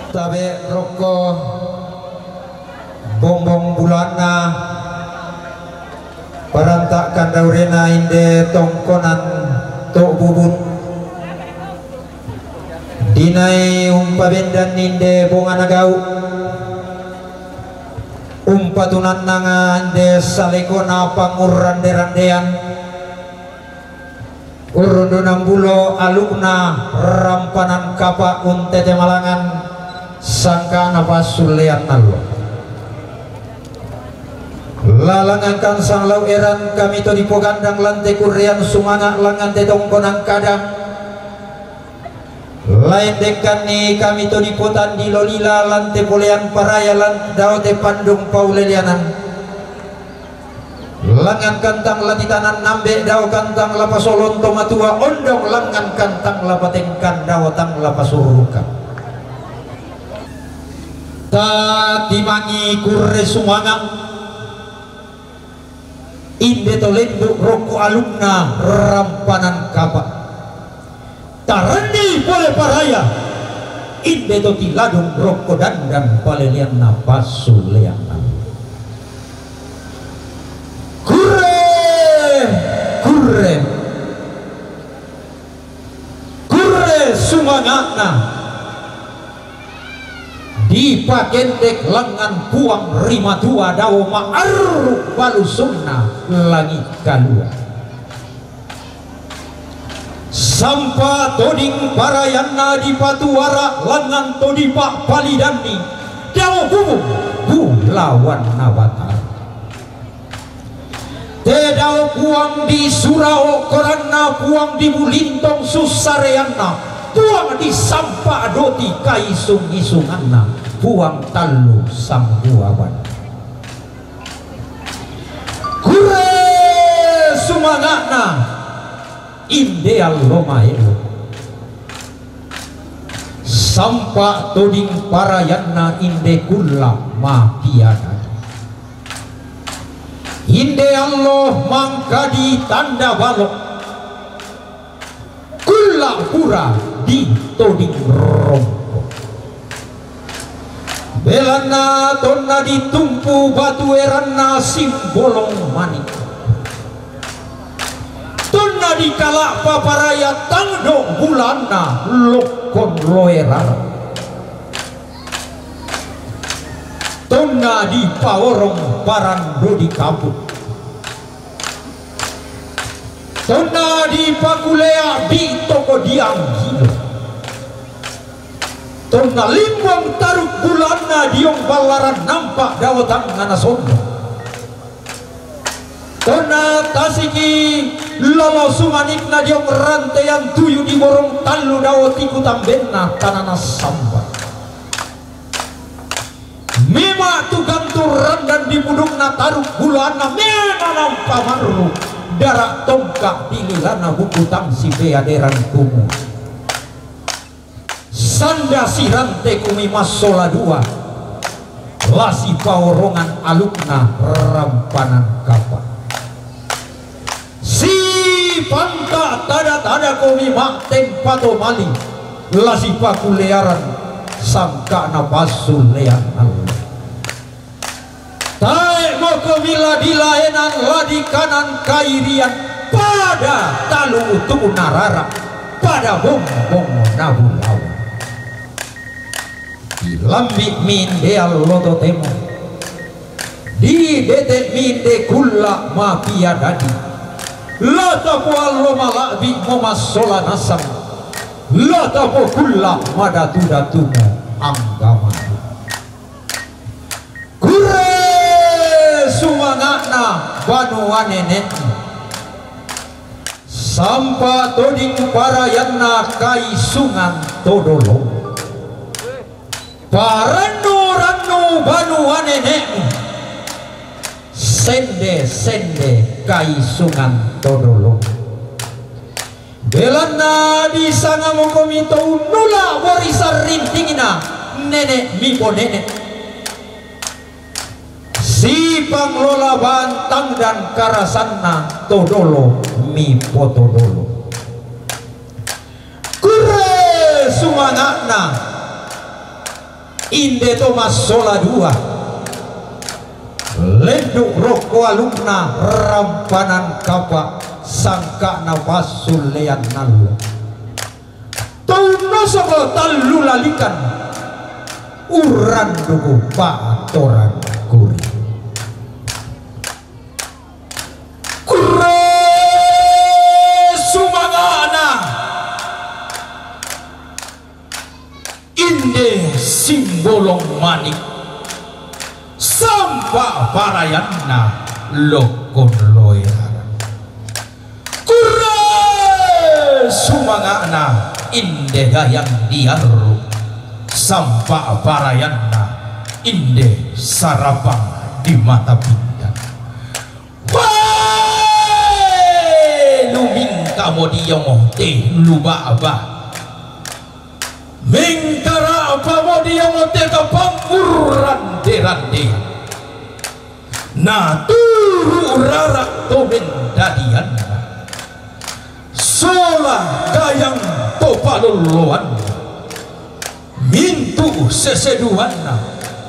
tabe roko bombong bulana parantakan daurena inde tongkonan tok bubut dinai umpabendan inde bongana gau umpatunan nanga inde salekona pangurrande-randean urundunang bulo alukna rampanan kapa untete malangan sangka napa sulean nalo lalangan sang lau eran kami to dipogandang lante kurian sumanga langan te tongkonang kadang lain dekan ni kami to dipotan di lolila lante polean paraya lan daote pandung paulelianan langan kantang latitanan nambe dao kantang lapasolon tomatua ondong langan kantang lapatengkan dao tang lapasurukan tatimangi kurre sumangang inde to lembuk roko alumna rampanan kapa tarani pole paraya inde to tiladung roko dandan palelian napas suleanan kurre sumangana dipakendek lengan puang rima tua dawo ma'arru balusunna langit kalua sampa toding parayana di patuara lengan todipak palidani dawo bubuk bulawan nabatar tedao puang di surau korana puang di bulintong susareana puang di sampa doti kaisung-isunganna puang talu sambuawan kure sumangana ideal lomaelo sampa toding parayana inde kula mapiada inde Allah mangkadi tanda balok kula pura di toding rompo belana tonna ditumpu batu erana simbolong manik tonna dikala paparaya tangdo bulana lokon loerara tonna di paworong parando di kabut tonna di pakulea di toko diang hidup tonna limbong taruk bulana diong balaran nampak dawatang ngana sondo tonna tasiki lolo sumanikna diong rantean tuyu di borong talu dawati kutambenna tanana samba mema tukang turan dan di pudungna taruk bulana mena nampak maru darak tongkak pililana buku tangsi beaderan kumu sanda sirante kumi masola dua lasi paworongan alukna rampanan kapa si panta tada kumi mak tempato mali lasi pakulearan sangka na basul lean Allah tae mo kemila dilaenan ladi kanan kairian pada talu utuh narara pada bombong nabulawa di lambik minde alloto temo di detek minde kulla mafia dadi la tapu allo malabi momasola nasam la tapu kulla madatu datumo anggama kure sumangana banuane nenek sampa toding parayana kaisungan todolo paranu banuane nenek sende kaisungan todolo belana di sanga mokomito nula borisar rintingina nenek mipo nenek si panglola bantang dan karasanna todolo mipo todolo kure sumangana inde Thomas sola dua lenduk roko alumna rampanan kapa sangka nawasul lean nalu tauno soko talu lalikan uran duku patoran kuri kure sumangana inde simbolong manik sampa parayanna lokon loyara kure sumangana inde gayang diaru sampa parayanna inde sarapang di mata pindah wae luming kamodiong teh lubaba mengkara apa modiong teh kapangkuran derande na turu rarak tomen dadian sola gayang topaluluan mintu seseduanna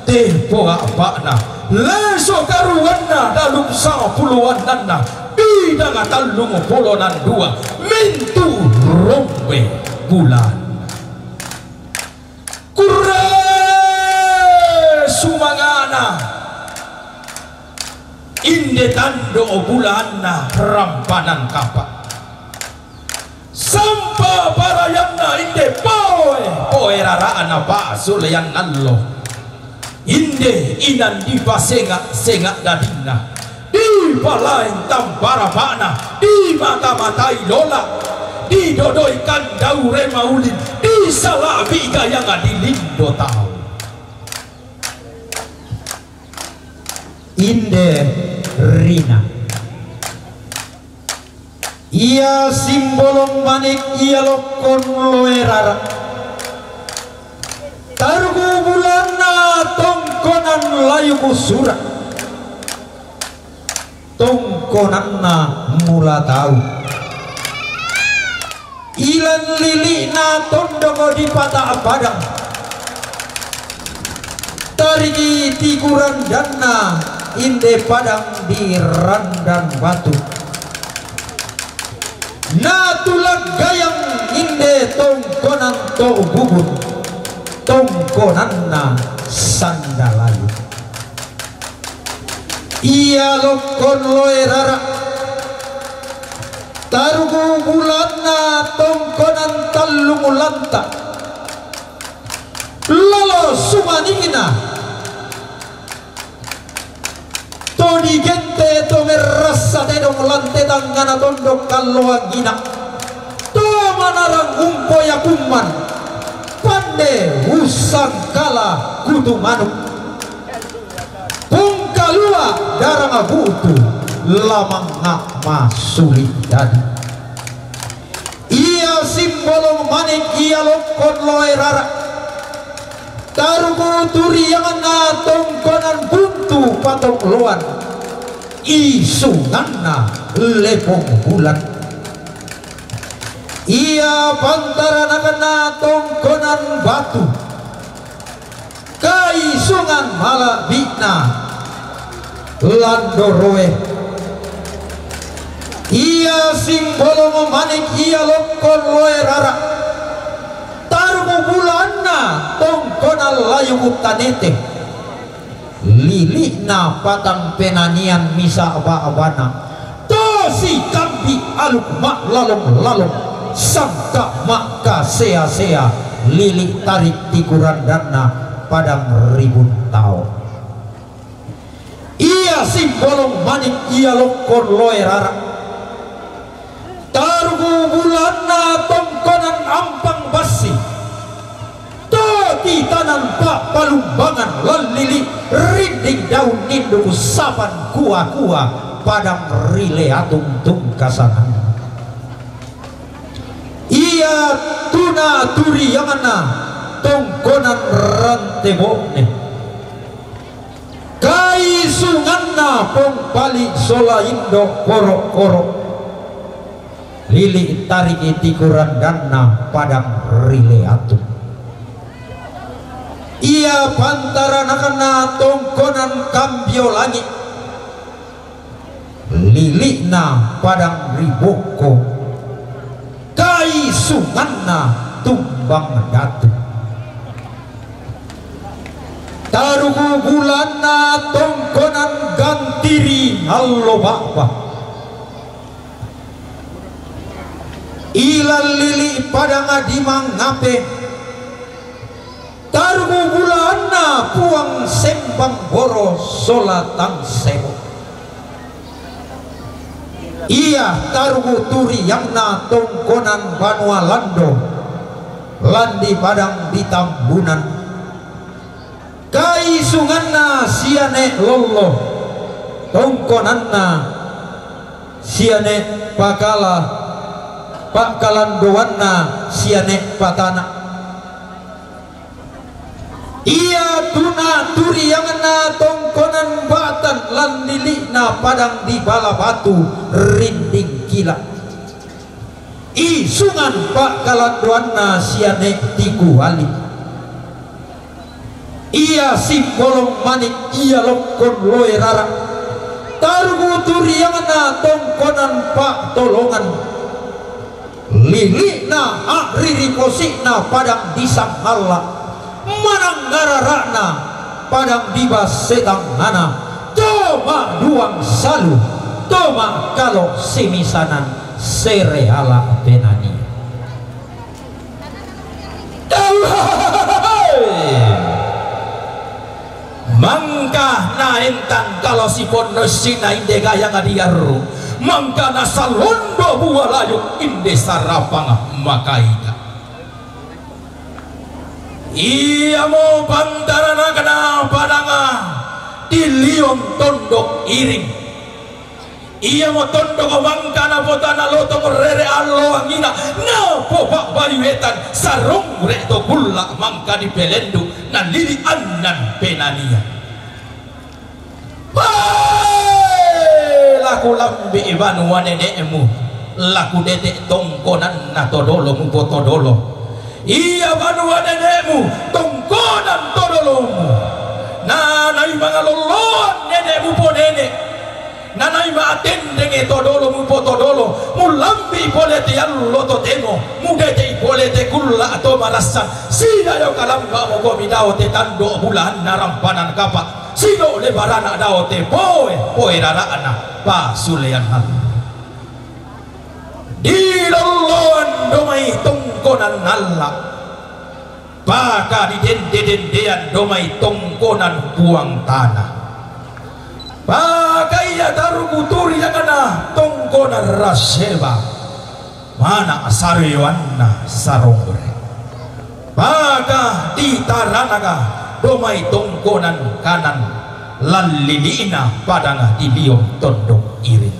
tempo apana leso karuanna dalum sapuluanna bidang talung polonan dua mintu rombe bulan kure sumangana inde tando bulanna rampanan kapak sampa parayanna inde poe raraana pa suleyan nallo inde inan di pasenga dadina di palain tampara pana di mata-matai lola di dodoi kandau remaulin di salabi gayang adilindo tau inde rina ia simbolong manik ia lokon loerara targu bulana tongkonan layu busura tongkonanna mula tahu ilan lilina tondongo di patah padang tarigi tikuran dana inde padang di randan batu natulag gayang inde tongkonan to bubut tongkonan na sandalayu ia lokon loerara tarugu bulanna tongkonan talung lanta lolo sumaningina todi gente to merasa dedong lante tangana tondok kalloagina to manarang umpo yakuman pande usang kala kutu manuk pungkalua darang abutu lamang masuli dadi ia simbolong manik ia lokon loerara tarugu turiangan na tongkonan buntu patong loan isungan na lepong bulan ia pantaran na tongkonan batu kaisungan malabina landoroe ia simbolong manik ia lokon loerara tarugu bulanna tongkonal layu utanete lilina patang penanian misa aba-abana tosi kampi aluk mak lalong sangka maka sea-sea lili tarik tikuran dana padang ribut tahun ia simbolong manik ia lokon loerara tarugu bulanna tongkonan ampang basi toti tanan pak palumbangan lelili rinding daun nindu sapan kuah-kuah padang rile atung tungkasanan ia tuna turi yangana tongkonan rantebone kai sunganna pong pali sola indo koro-koro lili tarik tikuran dana padang rile atung ia pantaran kena tongkonan kambio langit lilikna padang riboko kai sunganna tumbang datu tarugu bulanna tongkonan gantiri hallo bakwa ilal lili padang adimang ngape tarugu bulanna puang sembang boro solatang sewo iya tarugu turi yang na tongkonan banua lando landi padang di tambunan kai sunganna siane lollo tongkonanna siane pakala pakalan doanna siane patana iya tuna turi yang na tongkonan batan lan lilikna padang di bala batu rinding kila isungan pak kalanduanna siane tiku wali iya simbolong manik iya lokon loe rara tarugu turiangna tongkonan pak tolongan lilikna akriri kosikna padang disang hala mananggararana padang dibas setang hana toma duang salu toma kalau simisanan sereala penani mangka naentan kalau si pondo sina inde gaya ngadiaru mangka nasalondo bualayu inde sarapang makaida iya mo pantarana kena padanga di lion tondok iring iya mo tondo ko mangkana potana loto rere allo angina na popak bayu etan sarong reto bulla mangka di pelendu nan lili annan penania laku lambi ibanu wanenemu laku dedek tongkonan na todolo mu potodolo iya banu wanenemu tongkonan todolomu na nai mangaloloan nenemu ponene nanai ma atendenge todolo mu potodolo mulambi polete allo to temo mudete polete kulla atau marasan sida yo kalamba mo gomidao te tando bulan narampanan kapa sido lebarana dao te poe rarana pa sulean hal di lolon domai tongkonan nalla paka di dende-dendean domai tongkonan buang tanah pakai ya tarugu turi yang kena tongkonan raseba mana asaryoanna sarongre paka di taranaga domai tongkonan kanan lalilina padanga di liom tondok irin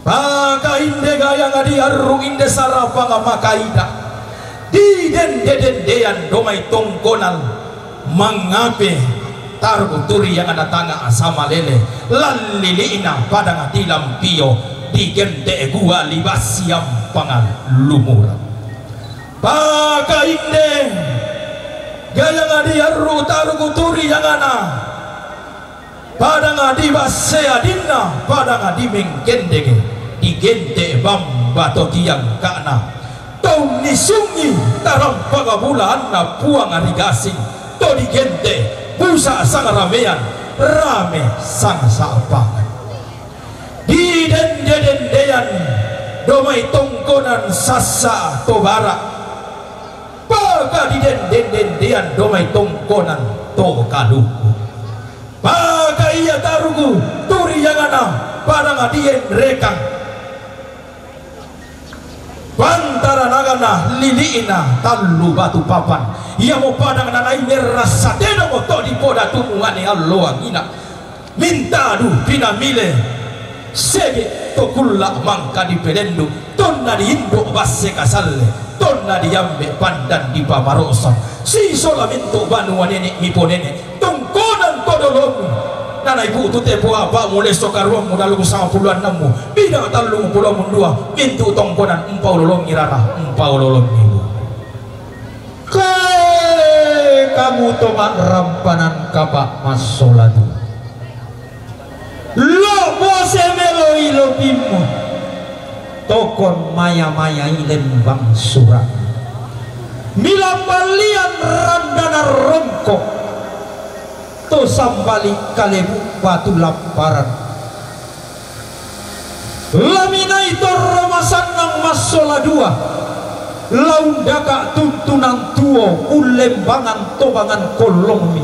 paka inde gaya ngadi aru inde sarapanga makaida di dende-dendean domai tongkonan mangape tarugu turi yang ada tanga asama lele lalilina padang di lampio di gente gua libas yang pangal lumura paka inde gaya ngadi aru tarugu turi yang ana padang di basea dinna padang di mengkendege di gente bambato tiang kana tau nisungi taram pagabulan na puang arigasing to di gente busa sang ramean rame sang sapangan di dende-dendean domai tongkonan sasa tobara paka di dende-dendean domai tongkonan to kaduku paka iya tarugu turi yang ana padang adien rekang pantara nagana liliina tallu batu papan ia mau padang nanai merasa tena mo to di poda tumuane allo angina minta du pina mile sege to kulla mangka di pelendu tonna di indo basse kasalle tonna di yambe pandan di pamarosa si solamento banu wanene mi ponene tongkonan todolomu nana ibu tu tepo apa mulai sokaruang muda lu sama puluhan namu bina talung pulau mundua mintu tongkonan empau lolong irana empau lolong ibu kamu tomak rampanan kapak masoladu lo bose melo ilo bimu tokon maya-maya lembang surat milambalian randana rongkok to sambali kalebu batu lamparan laminai torromasan nang masoladua laundaka tuntunan tuo ulembangan tobangan kolongmi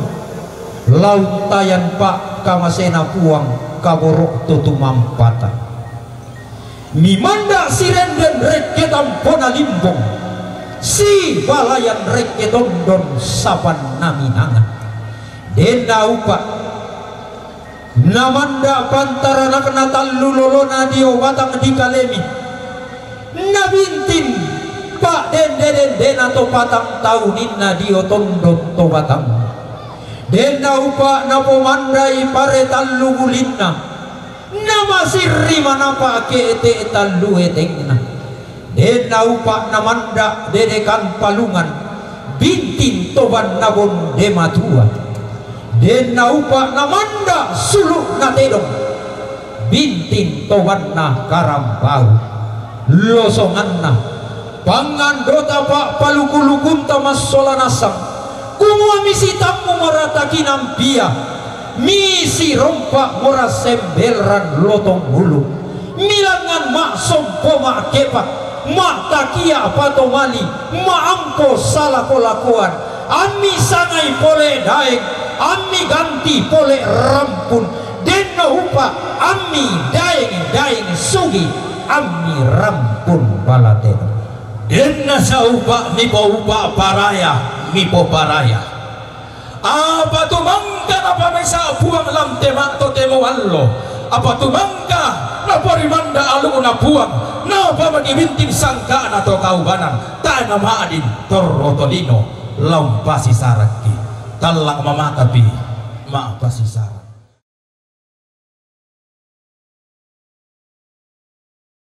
launtayan pak kamasena puang kaborok tutu mampata mimanda sirenden reketam pona limbong si balayan rekedondon sapan naminangan denda upa namanda pantarana kena tallulolona dio batang di kalemi nabintin pak den atau patang tahunin dio tondon to batang denda upa napomandai pare tallugulinna nama sirri manapa ke ete tallu etengna denda upa namanda dedekan palungan bintin toban nabon dematua denda upa namanda suluk natedong bintin toban na karambau losonganna pangandota pak palukulukunta masolanasang kumua misi tamu morataki nampia misi rompak mora sembelran lotong hulu milangan mak sompo mak kepak mak takia patomali mak ampo salah kolakuan ami sangai pole daeng ami ganti pole rampun denno upa ami daeng sugi ami rampun balaten denna saupa mipo upa paraya mipo paraya apa tu mangga apa mesa buang lam tema to temo wallo apa tu mangga napa rimanda alu na buang napa magibinting sangkaan atau kaubanan tanah maadin torotolino lampasi saraki talang mamatapi maapasi saraki